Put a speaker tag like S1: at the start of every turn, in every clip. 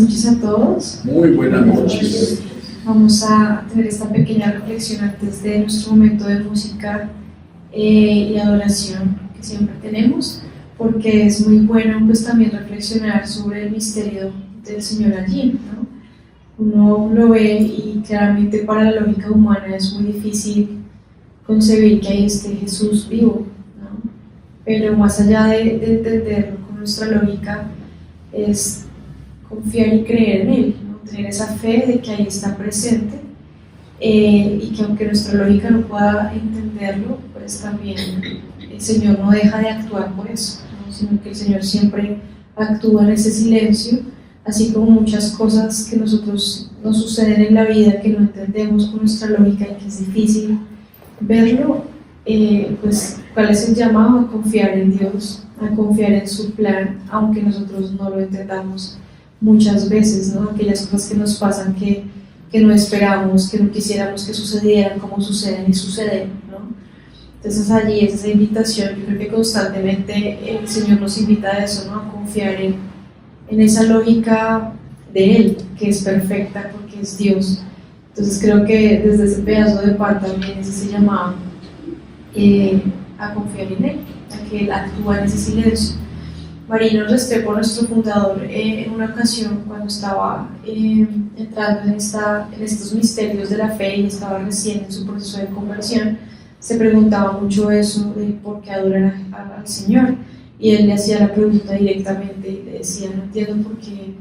S1: noches a todos.
S2: Muy buenas noches.
S1: Vamos a tener esta pequeña reflexión antes de nuestro momento de música y adoración que siempre tenemos, porque es muy bueno pues también reflexionar sobre el misterio del Señor allí, ¿no? Uno lo ve y claramente para la lógica humana es muy difícil concebir que ahí esté Jesús vivo, ¿no? Pero más allá de entenderlo con nuestra lógica, es confiar y creer en Él, ¿no? Tener esa fe de que ahí está presente y que aunque nuestra lógica no pueda entenderlo, pues también el Señor no deja de actuar por eso, ¿no? Sino que el Señor siempre actúa en ese silencio, así como muchas cosas que nosotros nos suceden en la vida que no entendemos con nuestra lógica y que es difícil verlo, pues cuál es el llamado a confiar en Dios, a confiar en su plan, aunque nosotros no lo entendamos muchas veces, ¿no? Aquellas cosas que nos pasan que no esperamos, que no quisiéramos que sucedieran, como suceden y suceden, ¿no? Entonces allí es esa invitación. Yo creo que constantemente el Señor nos invita a eso, ¿no? A confiar en esa lógica de Él, que es perfecta porque es Dios. Entonces creo que desde ese pedazo de pan también es ese llamado a confiar en Él, a que Él actúa en ese silencio. Marino Restrepo, nuestro fundador, en una ocasión cuando estaba entrando en estos misterios de la fe y estaba recién en su proceso de conversión, se preguntaba mucho eso de por qué adorar al Señor, y él le hacía la pregunta directamente y le decía: no entiendo por qué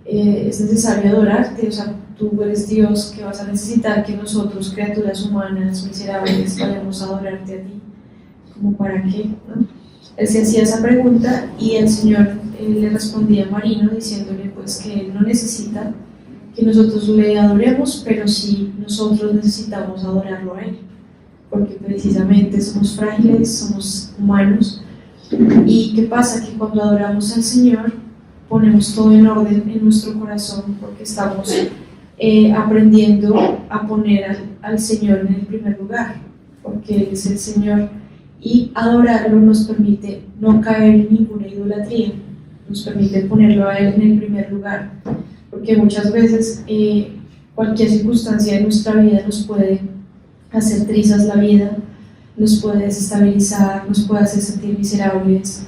S1: es necesario adorarte, o sea, tú eres Dios, que vas a necesitar que nosotros, criaturas humanas, miserables, vayamos a adorarte a ti, ¿como para qué? ¿No? Él se hacía esa pregunta y el Señor le respondía a Marino diciéndole pues que Él no necesita que nosotros le adoremos, pero sí nosotros necesitamos adorarlo a Él, porque precisamente somos frágiles, somos humanos. ¿Y qué pasa? Que cuando adoramos al Señor ponemos todo en orden en nuestro corazón, porque estamos aprendiendo a poner al Señor en el primer lugar, porque Él es el Señor, y adorarlo nos permite no caer en ninguna idolatría, nos permite ponerlo a Él en el primer lugar, porque muchas veces cualquier circunstancia de nuestra vida nos puede hacer trizas la vida, nos puede desestabilizar, nos puede hacer sentir miserables,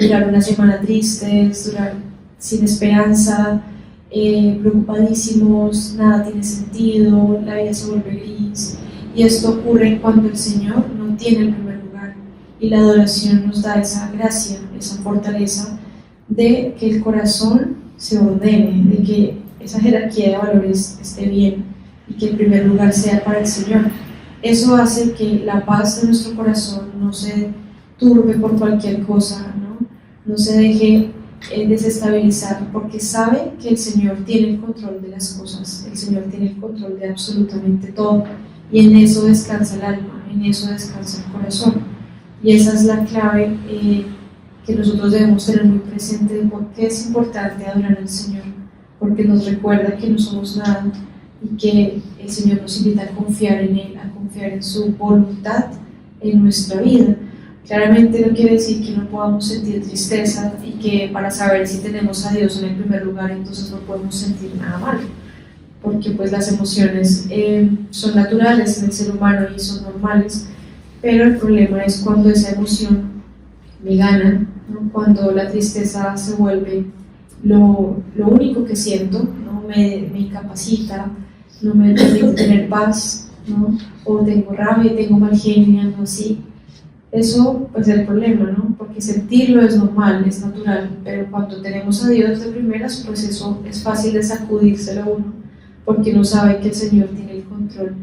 S1: durar una semana tristes, durar sin esperanza, preocupadísimos, nada tiene sentido, la vida se vuelve gris, y esto ocurre cuando el Señor no tiene el primer lugar, y la adoración nos da esa gracia, esa fortaleza de que el corazón se ordene, de que esa jerarquía de valores esté bien y que el primer lugar sea para el Señor. Eso hace que la paz de nuestro corazón no se turbe por cualquier cosa, no se deje desestabilizar, porque sabe que el Señor tiene el control de las cosas, el Señor tiene el control de absolutamente todo, y en eso descansa el alma, en eso descansa el corazón. Y esa es la clave que nosotros debemos tener muy presente de por qué es importante adorar al Señor, porque nos recuerda que no somos nada y que el Señor nos invita a confiar en Él, a confiar en su voluntad en nuestra vida. Claramente no quiere decir que no podamos sentir tristeza y que para saber si tenemos a Dios en el primer lugar entonces no podemos sentir nada malo, porque pues las emociones son naturales en el ser humano y son normales, pero el problema es cuando esa emoción me gana, ¿no? Cuando la tristeza se vuelve lo único que siento, ¿no? me incapacita, no me permite tener paz, ¿no? O tengo rabia, tengo mal genio, algo así. Eso pues es el problema, ¿no? Porque sentirlo es normal, es natural, pero cuando tenemos a Dios de primeras, pues eso es fácil de sacudírselo a uno, porque uno sabe que el Señor tiene el control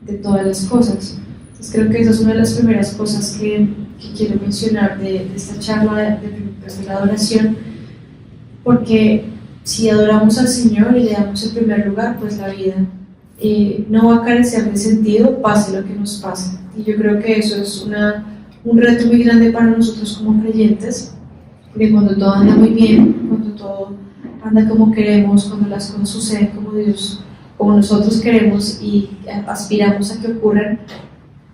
S1: de todas las cosas. Entonces creo que esa es una de las primeras cosas que quiero mencionar de esta charla de la adoración, porque si adoramos al Señor y le damos el primer lugar, pues la vida no va a carecer de sentido, pase lo que nos pase. Y yo creo que eso es un reto muy grande para nosotros como creyentes, porque cuando todo anda muy bien, cuando todo anda como queremos, cuando las cosas suceden como Dios, como nosotros queremos y aspiramos a que ocurran,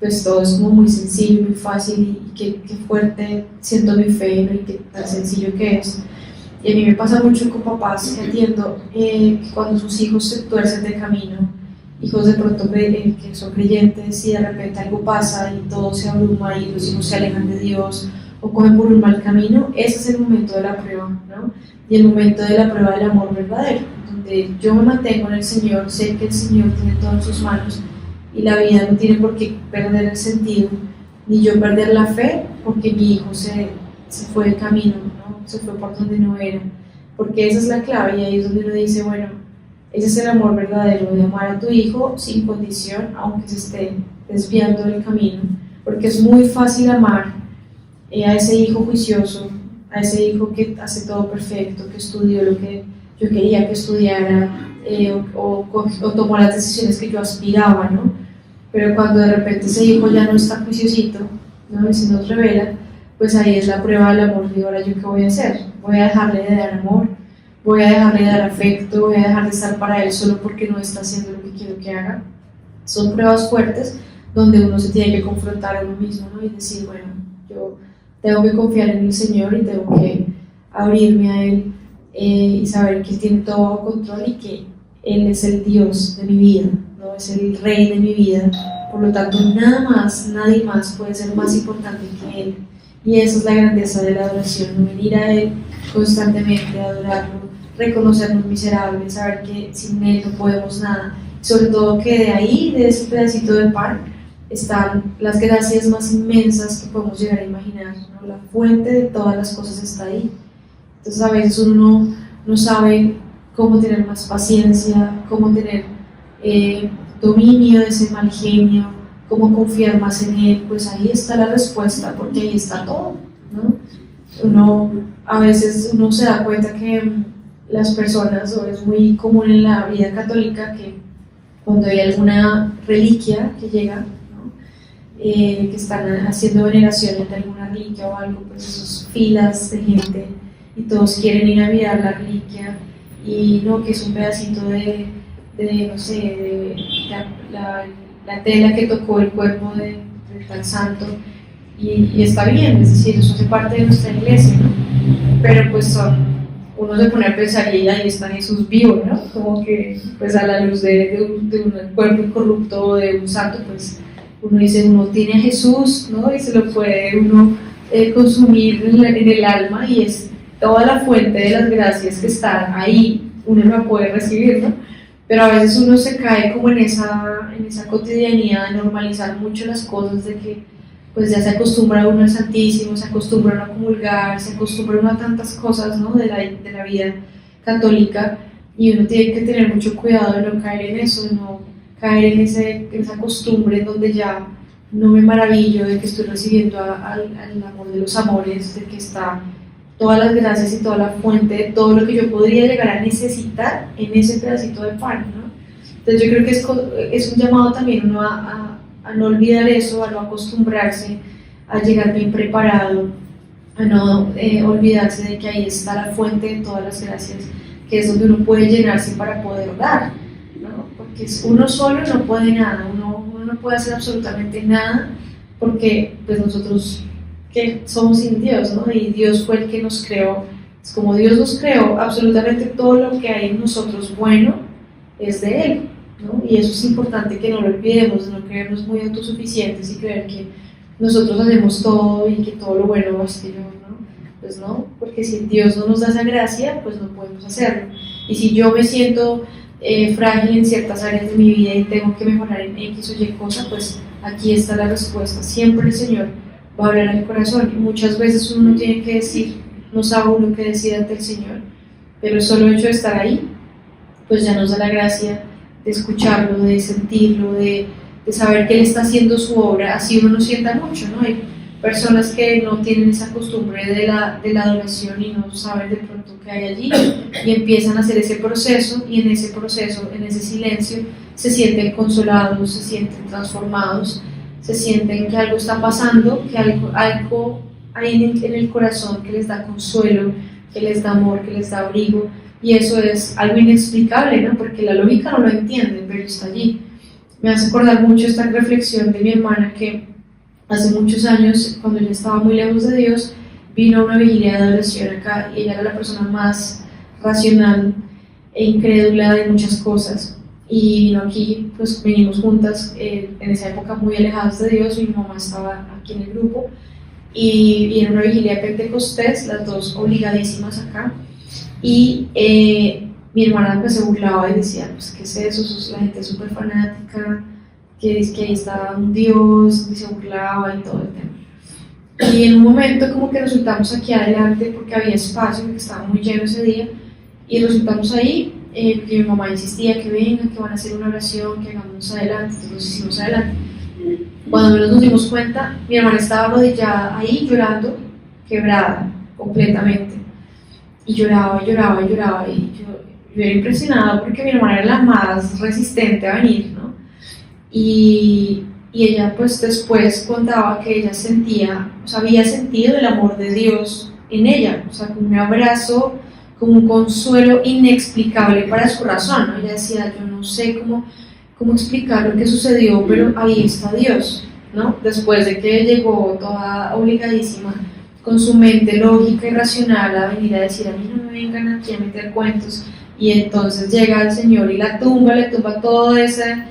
S1: pues todo es como muy sencillo, muy fácil, y qué fuerte siento mi fe, ¿no? Y qué tan sencillo que es. Y a mí me pasa mucho con papás que atiendo, que cuando sus hijos se tuercen de camino, hijos de pronto que son creyentes y de repente algo pasa y todo se abruma y los hijos se alejan de Dios o cogen por un mal camino, ese es el momento de la prueba, ¿no? Y el momento de la prueba del amor verdadero, donde yo me mantengo en el Señor, sé que el Señor tiene todo en sus manos y la vida no tiene por qué perder el sentido, ni yo perder la fe porque mi hijo se fue del camino, ¿no? Se fue por donde no era, porque esa es la clave y ahí es donde uno dice, bueno, ese es el amor verdadero, de amar a tu hijo sin condición, aunque se esté desviando del camino, porque es muy fácil amar a ese hijo juicioso, a ese hijo que hace todo perfecto, que estudió lo que yo quería que estudiara, o tomó las decisiones que yo aspiraba, ¿no? Pero cuando de repente ese hijo ya no está juiciosito, ¿no? Y se nos revela, pues ahí es la prueba del amor. Y ahora, ¿yo qué voy a hacer? Voy a dejarle de dar amor, voy a dejarle de dar afecto, voy a dejar de estar para él solo porque no está haciendo lo que quiero que haga. Son pruebas fuertes donde uno se tiene que confrontar a uno mismo, ¿no? Y decir, bueno, yo tengo que confiar en el Señor y tengo que abrirme a Él y saber que Él tiene todo bajo control y que Él es el Dios de mi vida, ¿no? Es el Rey de mi vida. Por lo tanto, nada más, nadie más puede ser más importante que Él. Y esa es la grandeza de la adoración, ¿no? Venir a Él constantemente, adorarlo, reconocernos miserables, saber que sin Él no podemos nada. Sobre todo que de ahí, de ese pedacito de pan, están las gracias más inmensas que podemos llegar a imaginar, ¿no? La fuente de todas las cosas está ahí. Entonces a veces uno no sabe cómo tener más paciencia, cómo tener dominio de ese mal genio, cómo confiar más en Él. Pues ahí está la respuesta, porque ahí está todo, ¿no? A veces uno se da cuenta que las personas, o es muy común en la vida católica, que cuando hay alguna reliquia que llega, que están haciendo veneraciones de alguna reliquia o algo, pues esas filas de gente y todos quieren ir a mirar la reliquia y no, que es un pedacito de no sé, de la tela que tocó el cuerpo de tal santo y está bien, es decir, eso hace parte de nuestra iglesia, ¿no? Pero pues uno se pone a pensar y ahí está Jesús vivo, ¿no? Como que pues a la luz de un cuerpo incorrupto o de un santo, pues uno dice, uno tiene a Jesús, ¿no? Y se lo puede uno consumir en el alma y es toda la fuente de las gracias que están ahí, uno la puede recibir, ¿no? Pero a veces uno se cae como en esa cotidianidad de normalizar mucho las cosas, de que pues ya se acostumbra uno al Santísimo, se acostumbra uno a comulgar, se acostumbra uno a tantas cosas, ¿no? de la vida católica, y uno tiene que tener mucho cuidado de no caer en eso, de no caer en esa costumbre en donde ya no me maravillo de que estoy recibiendo al amor de los amores, de que está todas las gracias y toda la fuente de todo lo que yo podría llegar a necesitar en ese pedacito de pan, ¿no? Entonces yo creo que es un llamado también uno a no olvidar eso, a no acostumbrarse a llegar bien preparado, a no olvidarse de que ahí está la fuente de todas las gracias, que es donde uno puede llenarse para poder dar, ¿no? Porque uno solo no puede nada, uno no puede hacer absolutamente nada, porque pues nosotros que somos sin Dios, ¿no? Y Dios fue el que nos creó. Es como Dios nos creó, absolutamente todo lo que hay en nosotros bueno es de Él, ¿no? Y eso es importante que no lo olvidemos, no creernos muy autosuficientes y creer que nosotros hacemos todo y que todo lo bueno es que yo, ¿no? Pues no, porque si Dios no nos da esa gracia, pues no podemos hacerlo. Y si yo me siento frágil en ciertas áreas de mi vida y tengo que mejorar en X o Y cosa, pues aquí está la respuesta. Siempre el Señor va a hablar al corazón, y muchas veces uno no tiene que decir, no sabe uno qué decir ante el Señor, pero el solo hecho de estar ahí, pues ya nos da la gracia de escucharlo, de sentirlo, de saber que Él está haciendo su obra, así uno no sienta mucho, ¿no? Hay personas que no tienen esa costumbre de la adoración y no saben de pronto qué hay allí, y empiezan a hacer ese proceso, y en ese proceso, en ese silencio, se sienten consolados, se sienten transformados, se sienten que algo está pasando, que algo hay en el corazón que les da consuelo, que les da amor, que les da abrigo, y eso es algo inexplicable, ¿no? Porque la lógica no lo entiende, pero está allí. Me hace acordar mucho esta reflexión de mi hermana, que hace muchos años, cuando ella estaba muy lejos de Dios, vino a una vigilia de adoración acá y ella era la persona más racional e incrédula de muchas cosas. Y vino aquí, pues venimos juntas, en esa época muy alejadas de Dios, mi mamá estaba aquí en el grupo, y en una vigilia de Pentecostés, las dos obligadísimas acá, y mi hermana pues se burlaba y decía, pues ¿qué es eso? La gente es súper fanática, que dice que ahí estaba un Dios, y se burlaba y todo el tema. Y en un momento como que resultamos aquí adelante porque había espacio, porque estaba muy lleno ese día, y resultamos ahí, porque mi mamá insistía que vengan, que van a hacer una oración, que hagamos adelante, entonces nos hicimos adelante. Cuando nos dimos cuenta, mi hermana estaba arrodillada ahí llorando, quebrada completamente, y lloraba, lloraba, lloraba, y yo era impresionada porque mi hermana era la más resistente a venir, ¿no? Y ella pues después contaba que ella sentía, o sea, había sentido el amor de Dios en ella, o sea, como un abrazo, como un consuelo inexplicable para su razón, ¿no? Ella decía, yo no sé cómo explicar lo que sucedió, pero ahí está Dios, ¿no? Después de que llegó toda obligadísima con su mente lógica y racional a venir a decir, a mí no me vengan aquí a meter cuentos, y entonces llega el Señor y la tumba, le tumba todo ese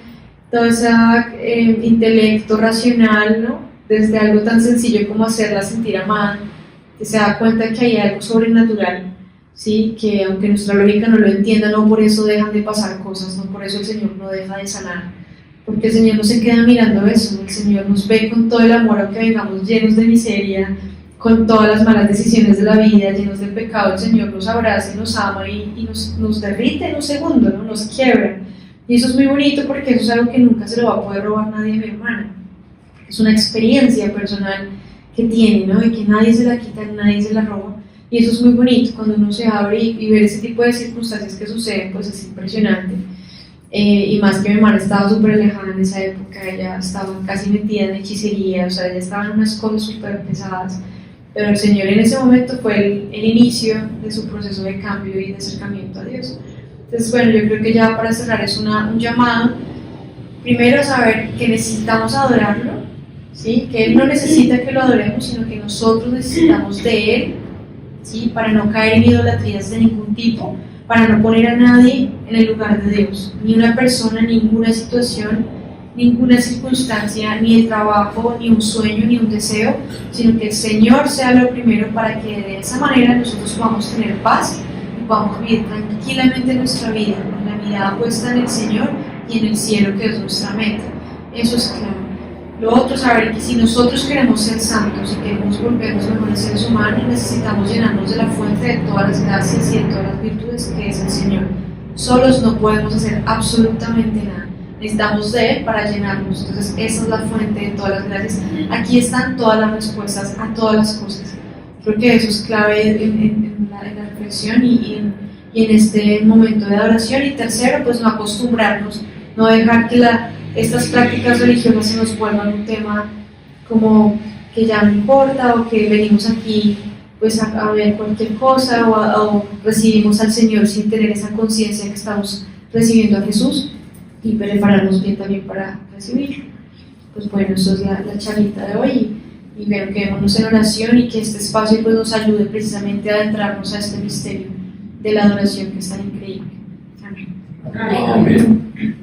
S1: intelecto racional, ¿no? Desde algo tan sencillo como hacerla sentir amada, que se da cuenta que hay algo sobrenatural, ¿sí? Que aunque nuestra lógica no lo entienda, no por eso dejan de pasar cosas, no por eso el Señor no deja de sanar, porque el Señor no se queda mirando eso, el Señor nos ve con todo el amor, aunque vengamos llenos de miseria, con todas las malas decisiones de la vida, llenos de pecado, el Señor nos abraza y nos ama y nos derrite en un segundo, ¿no? Nos quiebra. Y eso es muy bonito porque eso es algo que nunca se lo va a poder robar nadie a mi hermana. Es una experiencia personal que tiene, ¿no? Y que nadie se la quita, nadie se la roba. Y eso es muy bonito cuando uno se abre y ver ese tipo de circunstancias que suceden, pues es impresionante. Y más que mi hermana estaba súper alejada en esa época, ella estaba casi metida en hechicería, o sea, ella estaba en unas cosas súper pesadas. Pero el Señor en ese momento fue el inicio de su proceso de cambio y de acercamiento a Dios. Entonces, bueno, yo creo que ya para cerrar es un llamado, primero a saber que necesitamos adorarlo, ¿sí? Que Él no necesita que lo adoremos, sino que nosotros necesitamos de Él, ¿sí? Para no caer en idolatrías de ningún tipo, para no poner a nadie en el lugar de Dios, ni una persona, ninguna situación, ninguna circunstancia, ni el trabajo, ni un sueño, ni un deseo, sino que el Señor sea lo primero para que de esa manera nosotros podamos tener paz y podamos vivir tranquilamente nuestra vida, con la mirada puesta en el Señor y en el cielo, que es nuestra meta. Eso es claro. Lo otro, saber que si nosotros queremos ser santos y queremos volvernos mejores seres humanos, necesitamos llenarnos de la fuente de todas las gracias y de todas las virtudes que es el Señor. Solos no podemos hacer absolutamente nada. Necesitamos de Él para llenarnos. Entonces esa es la fuente de todas las gracias. Aquí están todas las respuestas a todas las cosas. Creo que eso es clave en la reflexión y en este momento de adoración. Y tercero, pues no acostumbrarnos, no dejar que estas prácticas religiosas se nos vuelvan un tema como que ya no importa, o que venimos aquí pues a ver cualquier cosa, o recibimos al Señor sin tener esa conciencia que estamos recibiendo a Jesús, y prepararnos bien también para recibirlo. Pues bueno, eso es la charlita de hoy, y bueno, quedémonos en oración y que este espacio pues nos ayude precisamente a adentrarnos a este misterio de la adoración que es tan increíble. Amén.
S2: Amén.